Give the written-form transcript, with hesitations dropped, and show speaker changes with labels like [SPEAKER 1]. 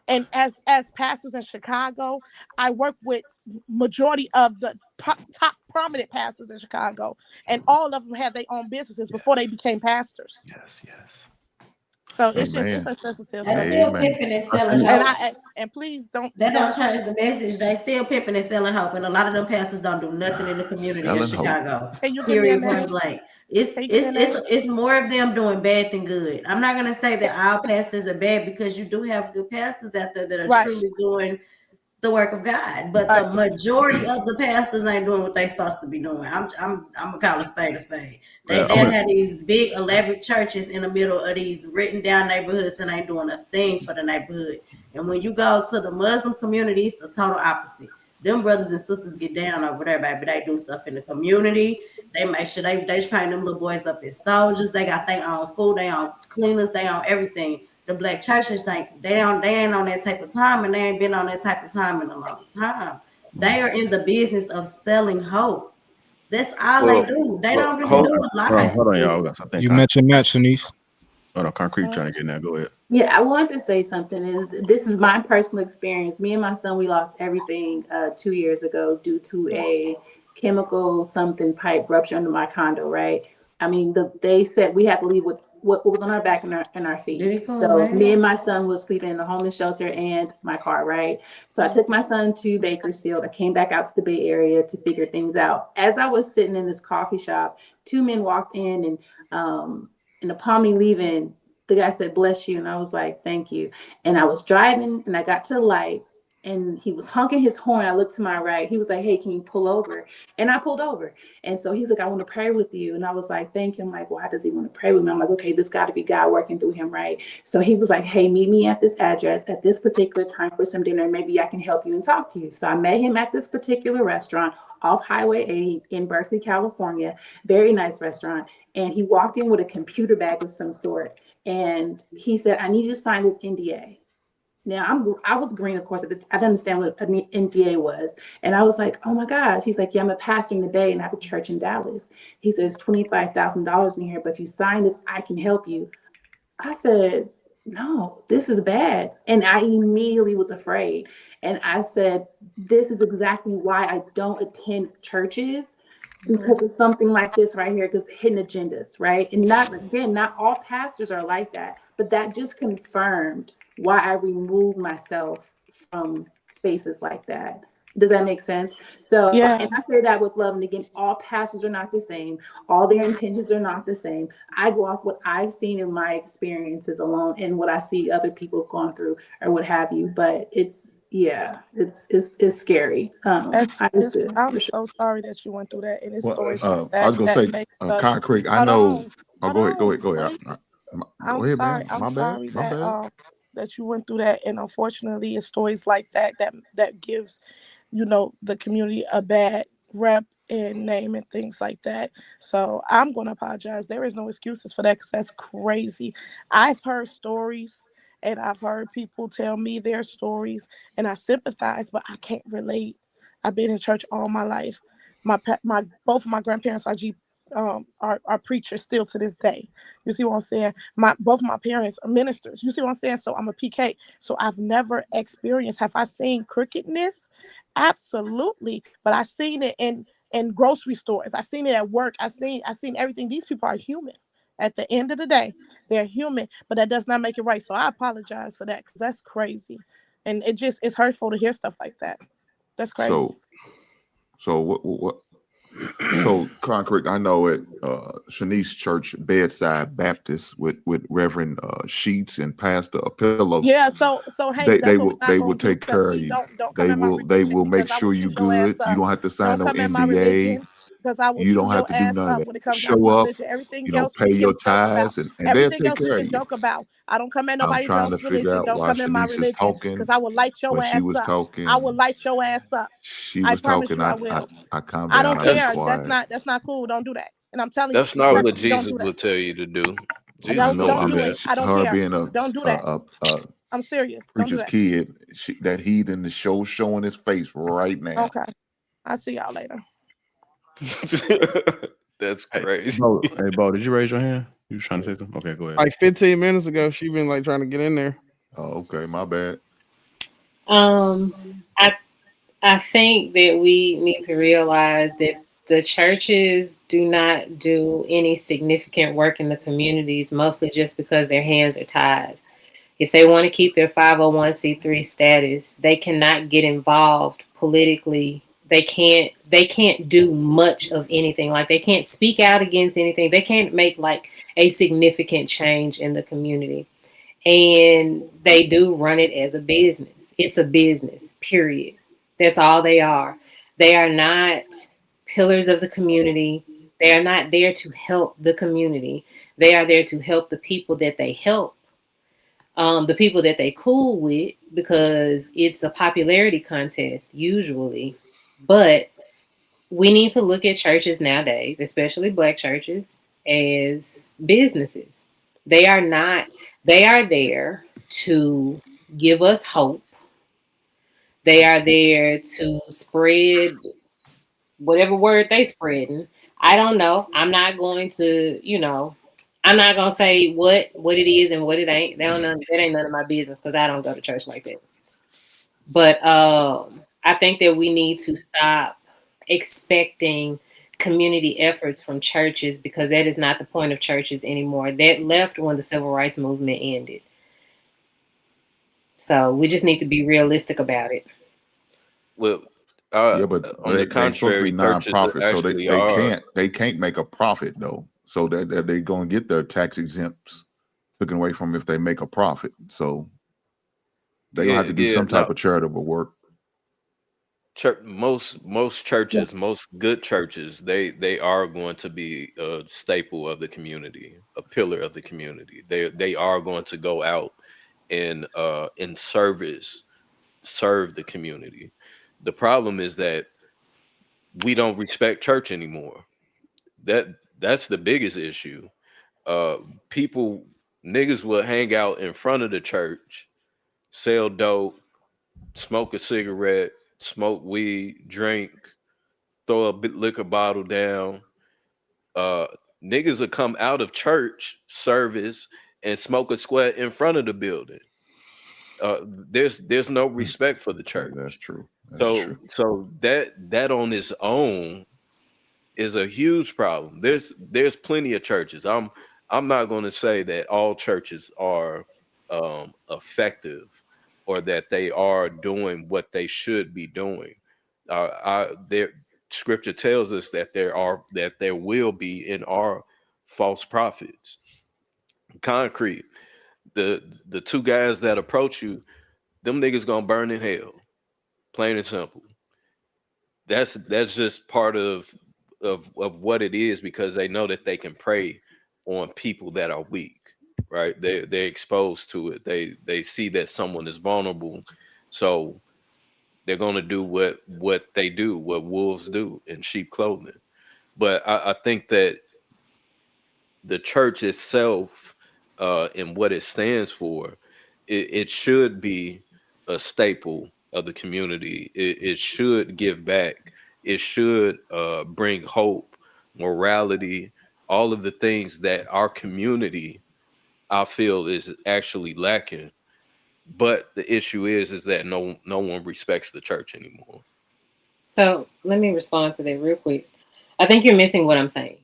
[SPEAKER 1] And as pastors in Chicago, I work with majority of the top prominent pastors in Chicago, and all of them had their own businesses before they became pastors.
[SPEAKER 2] Yes, yes.
[SPEAKER 1] So it's
[SPEAKER 3] Amen.
[SPEAKER 1] a sensitive
[SPEAKER 4] They
[SPEAKER 1] subject.
[SPEAKER 4] still
[SPEAKER 3] Amen.
[SPEAKER 4] pimping and
[SPEAKER 3] I
[SPEAKER 4] selling
[SPEAKER 3] think
[SPEAKER 1] And
[SPEAKER 4] hope.
[SPEAKER 1] and please
[SPEAKER 4] They don't
[SPEAKER 1] don't.
[SPEAKER 4] change the message. They still pimping and selling hope. And a lot of them pastors don't do nothing in the community of
[SPEAKER 3] selling hope.
[SPEAKER 4] Chicago.
[SPEAKER 1] Can you give me a
[SPEAKER 4] Period, point
[SPEAKER 1] name?
[SPEAKER 4] blank. It's
[SPEAKER 1] Can you give me
[SPEAKER 4] it's
[SPEAKER 1] a
[SPEAKER 4] it's
[SPEAKER 1] name?
[SPEAKER 4] it's more of them doing bad than good. I'm not gonna say that all pastors are bad because you do have good pastors out there that are
[SPEAKER 1] Right,
[SPEAKER 4] truly doing the work of God, but
[SPEAKER 1] right,
[SPEAKER 4] the majority of the pastors ain't doing what they supposed to be doing. I'm gonna call a spade a spade.
[SPEAKER 3] Yeah,
[SPEAKER 4] They have these big elaborate churches in the middle of these written down neighborhoods and ain't doing a thing for the neighborhood. And when you go to the Muslim community, it's the total opposite. Them brothers and sisters get down over there, baby. They do stuff in the community. They make sure they train them little boys up as soldiers. They got their own food, they own cleaners, they own everything. The black churches think they ain't on that type of time, and they ain't been on that type of time in a long time. They are in the business of selling hope. That's all they
[SPEAKER 2] Well,
[SPEAKER 4] do. They
[SPEAKER 2] well,
[SPEAKER 4] don't really
[SPEAKER 2] hope.
[SPEAKER 4] do a
[SPEAKER 3] hold
[SPEAKER 4] lot.
[SPEAKER 3] on, y'all. I think
[SPEAKER 5] You mentioned that, Shanice.
[SPEAKER 3] hold on, concrete trying
[SPEAKER 1] mm,
[SPEAKER 3] to get in there. Go ahead.
[SPEAKER 6] Yeah, I wanted to say something. This is my personal experience. Me and my son, we lost everything 2 years ago due to a chemical something pipe rupture under my condo. Right? I mean, they said we had to leave with what was on our back and our feet.
[SPEAKER 4] Did he come
[SPEAKER 6] So
[SPEAKER 4] right
[SPEAKER 6] me
[SPEAKER 4] here?
[SPEAKER 6] and my son was sleeping in the homeless shelter and my car. Right? So I took my son to Bakersfield. I came back out to the Bay Area to figure things out. As I was sitting in this coffee shop, two men walked in and upon me leaving, the guy said, "Bless you." And I was like, "Thank you." And I was driving and I got to the light and he was honking his horn. I looked to my right. He was like, "Hey, can you pull over?" And I pulled over. And so he's like, "I want to pray with you." And I was like, "Thank you." I'm like, "Why does he want to pray with me?" I'm like, "Okay, this got to be God working through him, right?" So he was like, "Hey, meet me at this address at this particular time for some dinner. Maybe I can help you and talk to you." So I met him at this particular restaurant off Highway 80 in Berkeley, California. Very nice restaurant. And he walked in with a computer bag of some sort. And he said, "I need you to sign this NDA." Now I was green, of course. I didn't understand what an NDA was, and I was like, "Oh my gosh!" He's like, "Yeah, I'm a pastor in the Bay and I have a church in Dallas." He says, $25,000 in here, but if you sign this, I can help you. I said, "No, this is bad," and I immediately was afraid. And I said, "This is exactly why I don't attend churches."
[SPEAKER 1] mm,
[SPEAKER 6] Because of something like this right here, because hidden agendas, right? And not again, not all pastors are like that, but that just confirmed why I removed myself from spaces like that. Does that make sense? So, and
[SPEAKER 1] yeah.
[SPEAKER 6] I say that with love. And again, all pastors are not the same. All their intentions are not the same. I go off what I've seen in my experiences alone and what I see other people have gone through or what have you. But it's yeah, it's scary. I used to
[SPEAKER 1] I'm
[SPEAKER 6] for sure.
[SPEAKER 1] so sorry that you went through that, and it's
[SPEAKER 3] Well,
[SPEAKER 1] stories like
[SPEAKER 3] I
[SPEAKER 1] that
[SPEAKER 3] was gonna
[SPEAKER 1] that
[SPEAKER 3] say,
[SPEAKER 1] make us.
[SPEAKER 3] concrete. I
[SPEAKER 1] Hold
[SPEAKER 3] know.
[SPEAKER 1] on,
[SPEAKER 3] Oh,
[SPEAKER 1] hold
[SPEAKER 3] go ahead. Go
[SPEAKER 1] on.
[SPEAKER 3] ahead. Go ahead.
[SPEAKER 1] Wait.
[SPEAKER 3] Go
[SPEAKER 1] I'm
[SPEAKER 3] ahead,
[SPEAKER 1] sorry.
[SPEAKER 3] man.
[SPEAKER 1] I'm
[SPEAKER 3] My bad.
[SPEAKER 1] sorry
[SPEAKER 3] My
[SPEAKER 1] that
[SPEAKER 3] bad.
[SPEAKER 1] that you went through that, and unfortunately, it's stories like that gives the community a bad rep and name and things like that. So I'm going to apologize. There is no excuses for that because that's crazy. I've heard stories and I've heard people tell me their stories, and I sympathize, but I can't relate. I've been in church all my life. My both of my grandparents are preachers still to this day. You see what I'm saying? My both of my parents are ministers. You see what I'm saying? So I'm a PK. So I've never experienced. Have I seen crookedness? Absolutely. But I seen it in grocery stores. I seen it at work. I seen everything. These people are human. At the end of the day, they're human, but that does not make it right. So I apologize for that because that's crazy, and it's hurtful to hear stuff like that. That's crazy.
[SPEAKER 3] So, what? So, concrete. I know at Shanice Church, Bedside Baptist, with Reverend Sheets and Pastor Pillow,
[SPEAKER 1] Yeah. So hey,
[SPEAKER 3] they
[SPEAKER 1] that's what we're
[SPEAKER 3] will
[SPEAKER 1] not
[SPEAKER 3] they will
[SPEAKER 1] gonna do
[SPEAKER 3] take
[SPEAKER 1] because
[SPEAKER 3] care of
[SPEAKER 1] we
[SPEAKER 3] you.
[SPEAKER 1] don't come in my
[SPEAKER 3] They
[SPEAKER 1] religion
[SPEAKER 3] will make
[SPEAKER 1] because I will
[SPEAKER 3] sure you
[SPEAKER 1] chew your ass
[SPEAKER 3] good. You
[SPEAKER 1] up.
[SPEAKER 3] don't have to sign
[SPEAKER 1] Don't
[SPEAKER 3] no
[SPEAKER 1] come in my
[SPEAKER 3] NDA.
[SPEAKER 1] religion because I will
[SPEAKER 3] You
[SPEAKER 1] chew
[SPEAKER 3] don't have
[SPEAKER 1] your
[SPEAKER 3] to do
[SPEAKER 1] ass
[SPEAKER 3] none of
[SPEAKER 1] up
[SPEAKER 3] that.
[SPEAKER 1] when it comes down to
[SPEAKER 3] Show
[SPEAKER 1] my
[SPEAKER 3] up.
[SPEAKER 1] religion. Everything
[SPEAKER 3] You know,
[SPEAKER 1] else
[SPEAKER 3] pay
[SPEAKER 1] we
[SPEAKER 3] your
[SPEAKER 1] can joke about.
[SPEAKER 3] tithes, and they'll
[SPEAKER 1] Everything
[SPEAKER 3] take
[SPEAKER 1] else we
[SPEAKER 3] care of
[SPEAKER 1] can
[SPEAKER 3] you.
[SPEAKER 1] joke about. I don't come in
[SPEAKER 3] I'm
[SPEAKER 1] nobody
[SPEAKER 3] trying to
[SPEAKER 1] else's
[SPEAKER 3] figure
[SPEAKER 1] religion.
[SPEAKER 3] out
[SPEAKER 1] Don't
[SPEAKER 3] why
[SPEAKER 1] come in my
[SPEAKER 3] Shanice is
[SPEAKER 1] religion because
[SPEAKER 3] talking
[SPEAKER 1] I will light your
[SPEAKER 3] when she
[SPEAKER 1] ass
[SPEAKER 3] was
[SPEAKER 1] up. I will
[SPEAKER 3] talking.
[SPEAKER 1] light your ass up.
[SPEAKER 3] She
[SPEAKER 1] I
[SPEAKER 3] was
[SPEAKER 1] promise
[SPEAKER 3] talking.
[SPEAKER 1] you I will.
[SPEAKER 3] I calmed
[SPEAKER 1] I
[SPEAKER 3] down.
[SPEAKER 1] don't
[SPEAKER 3] I be
[SPEAKER 2] That's
[SPEAKER 1] care. That's
[SPEAKER 3] quiet.
[SPEAKER 1] not cool. Don't do that. And I'm telling you
[SPEAKER 2] that's not
[SPEAKER 3] But
[SPEAKER 2] what
[SPEAKER 1] respectfully, don't
[SPEAKER 2] Jesus
[SPEAKER 1] do that.
[SPEAKER 2] would tell you to do.
[SPEAKER 3] I
[SPEAKER 2] Jesus
[SPEAKER 1] Don't
[SPEAKER 2] would
[SPEAKER 3] know.
[SPEAKER 1] don't
[SPEAKER 3] I
[SPEAKER 1] do
[SPEAKER 2] do
[SPEAKER 3] mean,
[SPEAKER 1] it.
[SPEAKER 2] that.
[SPEAKER 1] I don't
[SPEAKER 3] her
[SPEAKER 1] care.
[SPEAKER 3] being
[SPEAKER 1] Don't do that.
[SPEAKER 3] a
[SPEAKER 1] I'm serious. Don't do
[SPEAKER 3] preacher's
[SPEAKER 1] that.
[SPEAKER 3] kid, that heathen, the show showing his face right now.
[SPEAKER 1] Okay. I'll see y'all later.
[SPEAKER 2] That's
[SPEAKER 5] Hey,
[SPEAKER 2] crazy.
[SPEAKER 5] Bo, did you raise your hand? You was trying to say something? Okay, go ahead.
[SPEAKER 7] Like 15 minutes ago, she been like trying to get in there.
[SPEAKER 3] Oh, okay, my bad.
[SPEAKER 2] Um, I I think that we need to realize that the churches do not do any significant work in the communities, mostly just because their hands are tied. If they want to keep their 501c3 status, they cannot get involved politically. They can't do much of anything. Like they can't speak out against anything. They can't make like a significant change in the community. And they do run it as a business. It's a business, period. That's all they are. They are not pillars of the community. They are not there to help the community. They are there to help the people that they help, the people that they cool with, because it's a popularity contest usually. But we need to look at churches nowadays, especially black churches, as businesses. They are not, they are there to give us hope. They are there to spread whatever word they spreading. I don't know. I'm not going to, I'm not gonna say what it is and what it ain't. That ain't none of my business because I don't go to church like that. But I think that we need to stop expecting community efforts from churches because that is not the point of churches anymore. That left when the civil rights movement ended. So we just need to be realistic about it.
[SPEAKER 7] Well,
[SPEAKER 3] Yeah, but
[SPEAKER 7] on the
[SPEAKER 3] they supposed to be
[SPEAKER 7] contrary, churches
[SPEAKER 3] nonprofits, so
[SPEAKER 7] actually are.
[SPEAKER 3] they can't make a profit though. So that they're going to get their tax exempts taken away from if they make a profit. So they're gonna have
[SPEAKER 7] Yeah,
[SPEAKER 3] to do
[SPEAKER 7] yeah.
[SPEAKER 3] some type
[SPEAKER 7] No,
[SPEAKER 3] of charitable work.
[SPEAKER 7] most churches, most good churches, they are going to be a staple of the community, a pillar of the community. They are going to go out and in service serve the community. The problem is that we don't respect church anymore. That that's the biggest issue. Uh, people niggas will hang out in front of the church, sell dope, smoke a cigarette, smoke weed, drink, throw a liquor bottle down. Uh, Niggas will come out of church service and smoke a square in front of the building. There's no respect for the
[SPEAKER 3] That's
[SPEAKER 7] church.
[SPEAKER 3] true. That's
[SPEAKER 7] So
[SPEAKER 3] true.
[SPEAKER 7] so that on its own is a huge problem. There's plenty of churches. I'm not going to say that all churches are effective or that they are doing what they should be doing. There scripture tells us that there will be and are false prophets. Concrete. The two guys that approach you, them niggas gonna burn in hell. Plain and simple. That's just part of what it is because they know that they can prey on people that are weak, right? They're exposed to it. They see that someone is vulnerable, so they're gonna do what they do, what wolves do in sheep clothing. But I think that the church itself and what it stands for, it should be a staple of the community. It should give back. It should bring hope, morality, all of the things that our community, I feel, is actually lacking. But the issue is that no one respects the church anymore.
[SPEAKER 2] So let me respond to that real quick. I think you're missing what I'm saying.